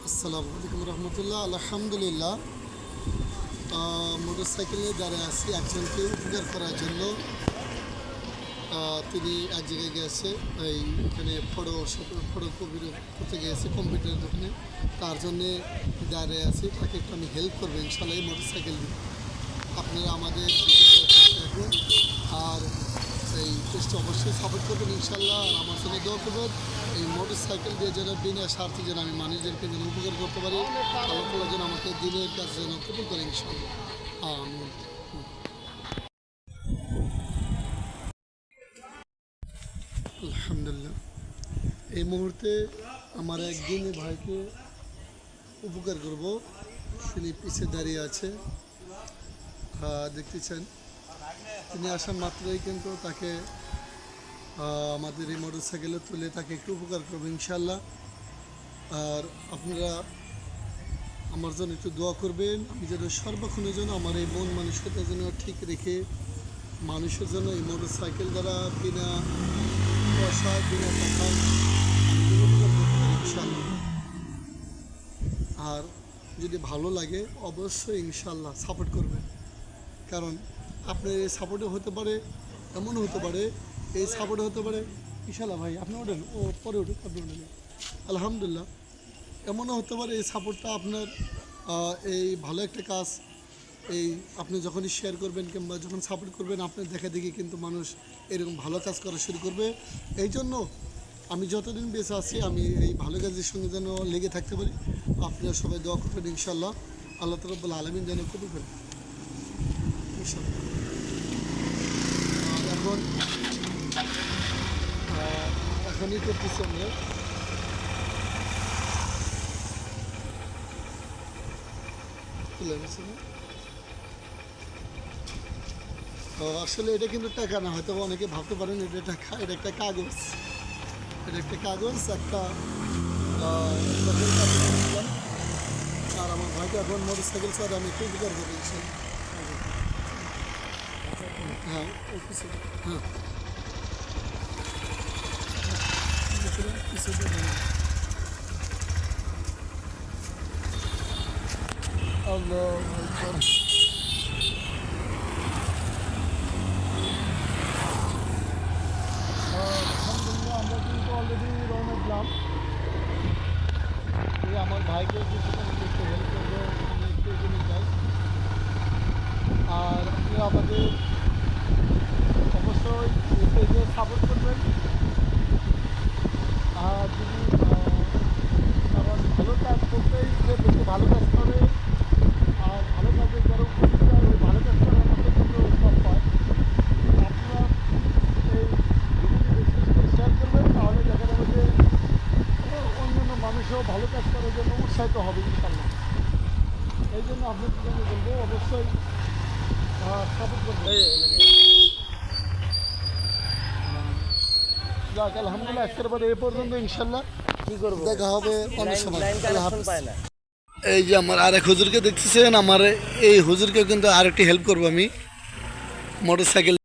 আসসালামু আলাইকুম রহমতুল্লাহ। আলহামদুলিল্লাহ, মোটরসাইকেলে দাঁড়িয়ে আছি একজনকে উপকার করার জন্য। তিনি এক জায়গায় গেছে, এখানে ফটো কপি করতে গিয়েছে কম্পিউটারের দোকানে। তার জন্যে দাঁড়িয়ে আছি, তাকে একটু আমি হেল্প করবো ইনশাল্লাহ এই মোটরসাইকেল দিয়ে। আপনারা আমাদের দেখুন আর এই টেস্ট অবশ্যই সাপোর্ট করবেন ইনশাল্লাহ, আর আমার সঙ্গে দোয়া করবেন এই মোটর সাইকেল দিয়ে যেন বিনা স্বার্থে যেন আমি মানুষদেরকে যেন উপকার করতে পারি। আল্লাহ তাআলা যেন আমাকে দিনের কাজ যেন কবুল করে ইনশাল্লাহ, আমিন। আলহামদুলিল্লাহ, এই মুহূর্তে আমার একদিন ভাইকে উপকার করব। তিনি পিছিয়ে দাঁড়িয়ে আছে, দেখতেছেন। তিনি আসার মাত্রই কিন্তু তাকে আমাদের এই মোটর সাইকেলে তুলে তাকে একটু উপকার করবো ইনশাল্লাহ। আর আপনারা আমার জন্য একটু দোয়া করবেন, আমি যেন সর্বক্ষণের জন্য আমার এই মন মানসিকতা যেন ঠিক রেখে মানুষের জন্য এই মোটর সাইকেল দ্বারা বিনা পয়সায় বিনা টাকায় ইনশাল্লাহ। আর যদি ভালো লাগে অবশ্যই ইনশাল্লাহ সাপোর্ট করবেন, কারণ আপনার এই সাপোর্টও হতে পারে, এমনও হতে পারে এই সাপোর্ট হতে পারে। ইনশাল্লাহ ভাই আপনি ওঠেন, ও পরে উঠুক, আপনি ওঠেন। আলহামদুলিল্লাহ, এমনও হতে পারে এই সাপোর্টটা আপনার এই ভালো একটা কাজ, এই আপনি যখনই শেয়ার করবেন কিংবা যখন সাপোর্ট করবেন আপনার দেখা দেখি কিন্তু মানুষ এরকম ভালো কাজ করা শুরু করবে। এই জন্য আমি যতদিন বেঁচে আছি আমি এই ভালো কাজের সঙ্গে যেন লেগে থাকতে পারি। আপনারা সবাই দোয়া করবেন ইনশাল্লাহ, আল্লাহ রাব্বুল আলামিন যেন কবুল করেন ইনশাল্লাহ। এখন এখনই করতেছি আমরা। আসলে এটা কিন্তু টাকা না, হয়তো অনেকে ভাবতে পারেন এটা টাকা, এটা একটা কাগজ। এটা একটা কাগজ, একটা আর আমার ভাইকে এখন মোটর সাইকেল ছাড়া আমি একটু উপকার করি হ্যাঁ হ্যাঁ আল্লাহ আমরা কিন্তু অলরেডি রওনা দিলাম। আমার ভাইকে কিছুক্ষণ একটু হেল্প করবো, আমি একটু এগিয়ে যাই। আর আপনারা আমাদের অবশ্যই পেজে সাপোর্ট করবেন। আর যদি কারণ ভালো কাজ করতেই যে বেশি ভালো কাজ করে, আর ভালো কাজের যারা উপস্থিত হয় ওই ভালো কাজ করার মধ্যে কিন্তু সব হয়। আপনারা এই ভিডিওটি বেশি শেয়ার করবেন, তাহলে দেখা যাবে যে অন্যান্য মানুষও ভালো কাজ করার জন্য উৎসাহিত হবে ইনশাল্লাহ। এই জন্য আপনাদের জন্য বলবো অবশ্যই সাপোর্ট করবেন। যাক আলহামদুলিল্লাহ, আজকের পরে এই পর্যন্ত ইনশাল্লাহ কি করবো, দেখা হবে অন্য সময়। এই যে আমার আরেক হুজুরকে দেখতেছেন, আমার এই হুজুরকে কিন্তু আরেকটি হেল্প করবো আমি মোটর সাইকেল